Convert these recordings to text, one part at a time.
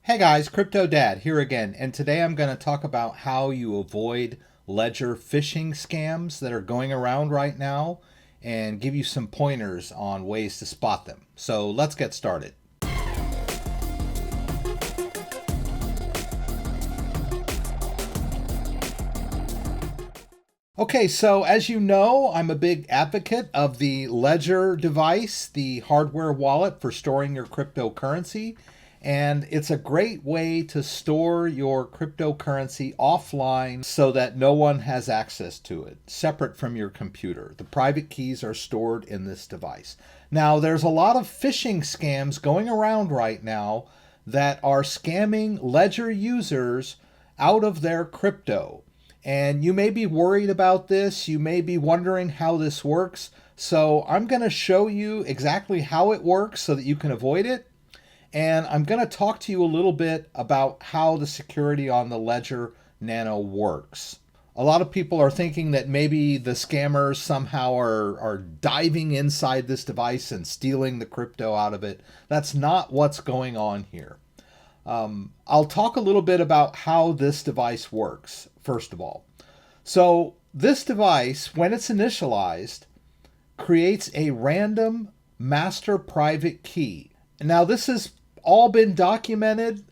Hey guys, CryptoDad here again, and today I'm going to talk about how you avoid Ledger phishing scams that are going around right now and give you some pointers on ways to spot them. So let's get started. Okay, so as you know, I'm a big advocate of the Ledger device, the hardware wallet for storing your cryptocurrency. And it's a great way to store your cryptocurrency offline so that no one has access to it, separate from your computer. The private keys are stored in this device. Now, there's a lot of phishing scams going around right now that are scamming Ledger users out of their crypto. And you may be worried about this. You may be wondering how this works. So I'm going to show you exactly how it works so that you can avoid it. And I'm going to talk to you a little bit about how the security on the Ledger Nano works. A lot of people are thinking that maybe the scammers somehow are diving inside this device and stealing the crypto out of it. That's not what's going on here. I'll talk a little bit about how this device works, first of all. So this device, when it's initialized, creates a random master private key. Now, this has all been documented.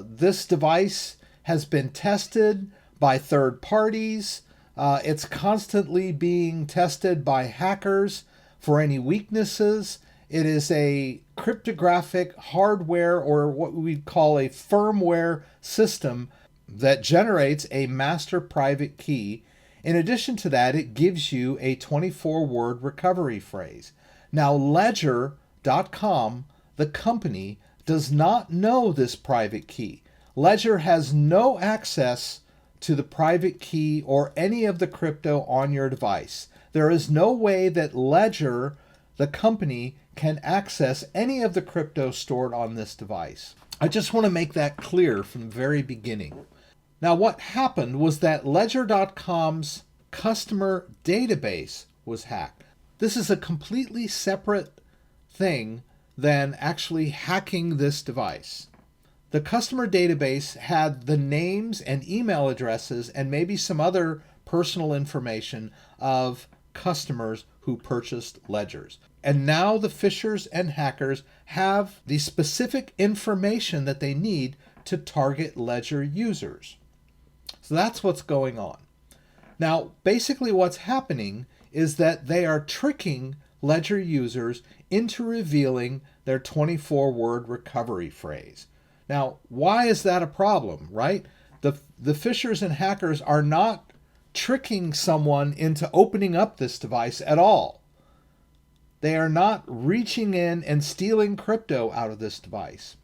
This device has been tested by third parties. It's constantly being tested by hackers for any weaknesses. It is a cryptographic hardware, or what we call a firmware system, that generates a master private key. In addition to that, it gives you a 24-word recovery phrase. Now, Ledger.com, the company, does not know this private key. Ledger has no access to the private key or any of the crypto on your device. There is no way that Ledger, the company, can access any of the crypto stored on this device. I just want to make that clear from the very beginning. Now, what happened was that Ledger.com's customer database was hacked. This is a completely separate thing than actually hacking this device. The customer database had the names and email addresses and maybe some other personal information of customers who purchased ledgers. And now the phishers and hackers have the specific information that they need to target Ledger users. So that's what's going on. Now, basically what's happening is that they are tricking Ledger users into revealing their 24-word recovery phrase. Now, why is that a problem, right? The phishers and hackers are not tricking someone into opening up this device at all. They are not reaching in and stealing crypto out of this device.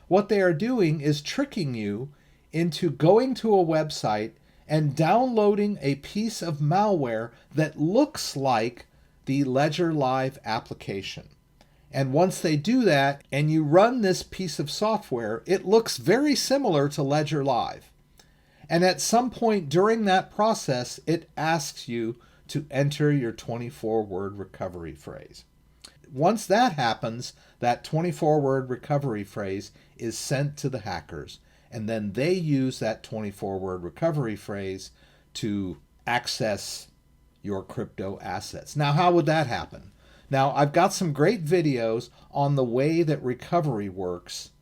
What they are doing is tricking you into going to a website and downloading a piece of malware that looks like the Ledger Live application. And once they do that and you run this piece of software, it looks very similar to Ledger Live. And at some point during that process, it asks you to enter your 24-word recovery phrase. Once that happens, that 24-word recovery phrase is sent to the hackers, and then they use that 24-word recovery phrase to access your crypto assets. Now, how would that happen? Now, I've got some great videos on the way that recovery works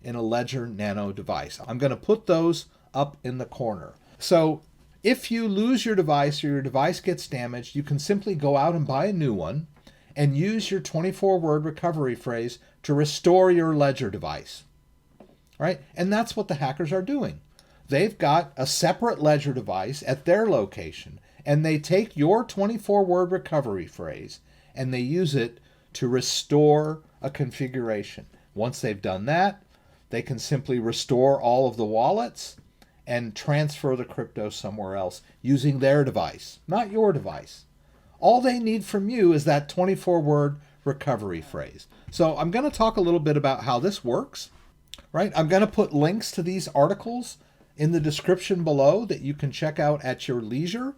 in a Ledger Nano device. I'm going to put those up in the corner. So if you lose your device or your device gets damaged, you can simply go out and buy a new one and use your 24-word recovery phrase to restore your Ledger device. All right? And that's what the hackers are doing. They've got a separate Ledger device at their location, and they take your 24-word recovery phrase and they use it to restore a configuration. Once they've done that, they can simply restore all of the wallets and transfer the crypto somewhere else using their device, not your device. All they need from you is that 24-word recovery phrase. So I'm going to talk a little bit about how this works, right? I'm going to put links to these articles in the description below that you can check out at your leisure.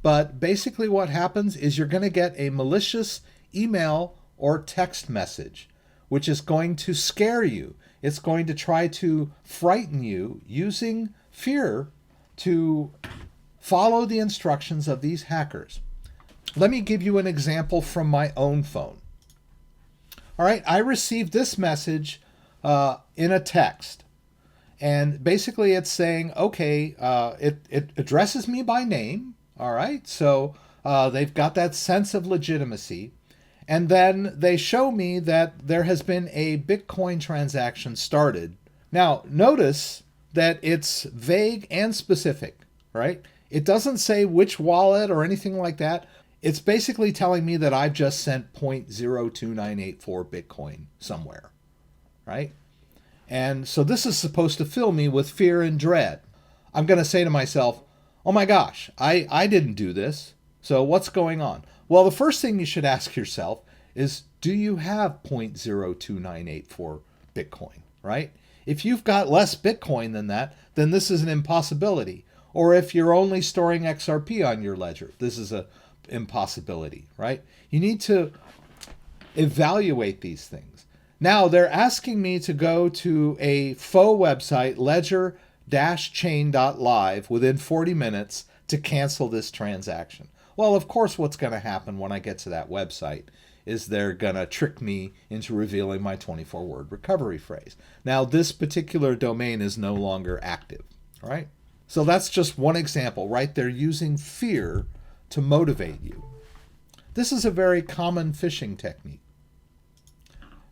But basically what happens is you're going to get a malicious email or text message, which is going to scare you. It's going to try to frighten you using fear to follow the instructions of these hackers. Let me give you an example from my own phone. All right, I received this message in a text. And basically it's saying, okay, it addresses me by name. All right, so they've got that sense of legitimacy. And then they show me that there has been a Bitcoin transaction started. Now, notice that it's vague and specific, right? It doesn't say which wallet or anything like that. It's basically telling me that I've just sent 0.02984 Bitcoin somewhere, right? And so this is supposed to fill me with fear and dread. I'm going to say to myself, oh my gosh, I didn't do this. So what's going on? Well, the first thing you should ask yourself is, do you have 0.02984 Bitcoin, right? If you've got less Bitcoin than that, then this is an impossibility. Or if you're only storing XRP on your ledger, this is an impossibility, right? You need to evaluate these things. Now, they're asking me to go to a faux website, ledger-chain.live, within 40 minutes to cancel this transaction. Well, of course, what's going to happen when I get to that website is they're going to trick me into revealing my 24-word recovery phrase. Now, this particular domain is no longer active, all right? So that's just one example, right? They're using fear to motivate you. This is a very common phishing technique.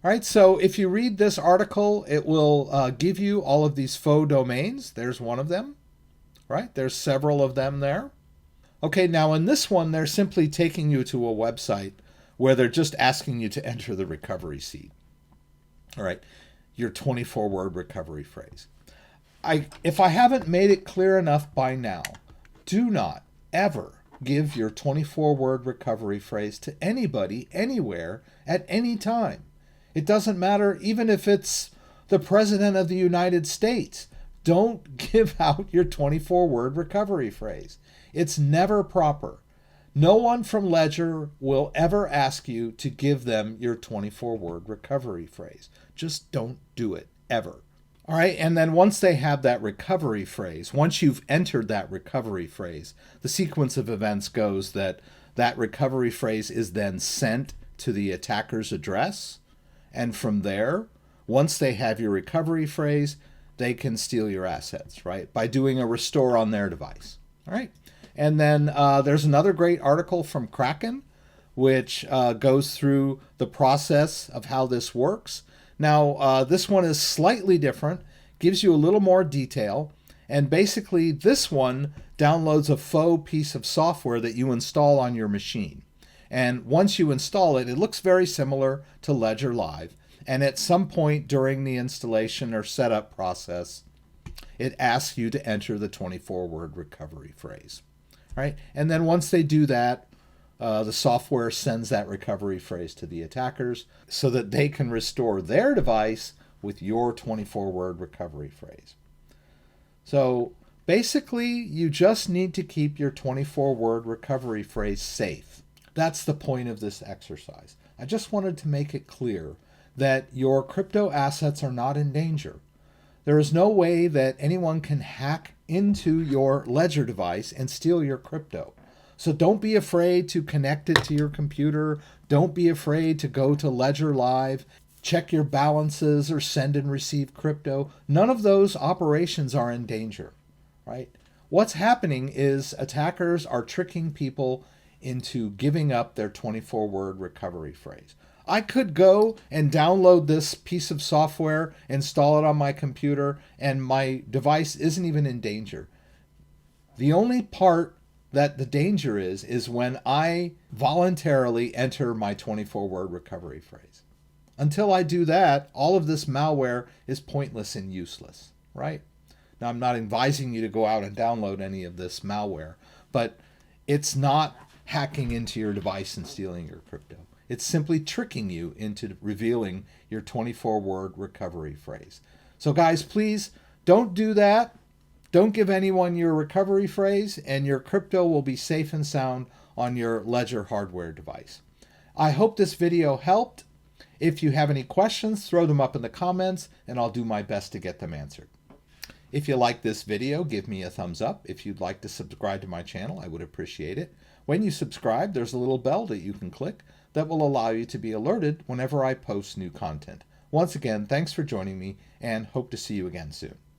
All right, so if you read this article, it will give you all of these faux domains. There's one of them, right? There's several of them there. Okay, now in this one, they're simply taking you to a website where they're just asking you to enter the recovery seed. All right, your 24-word recovery phrase. If I haven't made it clear enough by now, do not ever give your 24-word recovery phrase to anybody, anywhere, at any time. It doesn't matter even if it's the President of the United States. Don't give out your 24-word recovery phrase. It's never proper. No one from Ledger will ever ask you to give them your 24-word recovery phrase. Just don't do it, ever. All right, and then once they have that recovery phrase, once you've entered that recovery phrase, the sequence of events goes that that recovery phrase is then sent to the attacker's address. And from there, once they have your recovery phrase, they can steal your assets, right? By doing a restore on their device, all right? And then there's another great article from Kraken, which goes through the process of how this works. Now, this one is slightly different, gives you a little more detail. And basically, this one downloads a faux piece of software that you install on your machine. And once you install it, it looks very similar to Ledger Live. And at some point during the installation or setup process, it asks you to enter the 24-word recovery phrase. Right? And then once they do that, the software sends that recovery phrase to the attackers so that they can restore their device with your 24-word recovery phrase. So basically, you just need to keep your 24-word recovery phrase safe. That's the point of this exercise. I just wanted to make it clear that your crypto assets are not in danger. There is no way that anyone can hack into your Ledger device and steal your crypto. So don't be afraid to connect it to your computer. Don't be afraid to go to Ledger Live, check your balances, or send and receive crypto. None of those operations are in danger, right? What's happening is attackers are tricking people into giving up their 24-word recovery phrase. I could go and download this piece of software, install it on my computer, and my device isn't even in danger. The only part that the danger is when I voluntarily enter my 24-word recovery phrase. Until I do that, all of this malware is pointless and useless, right? Now, I'm not advising you to go out and download any of this malware, but it's not hacking into your device and stealing your crypto. It's simply tricking you into revealing your 24-word recovery phrase. So guys, please don't do that. Don't give anyone your recovery phrase, and your crypto will be safe and sound on your Ledger hardware device. I hope this video helped. If you have any questions, throw them up in the comments and I'll do my best to get them answered. If you like this video, give me a thumbs up. If you'd like to subscribe to my channel, I would appreciate it. When you subscribe, there's a little bell that you can click that will allow you to be alerted whenever I post new content. Once again, thanks for joining me and hope to see you again soon.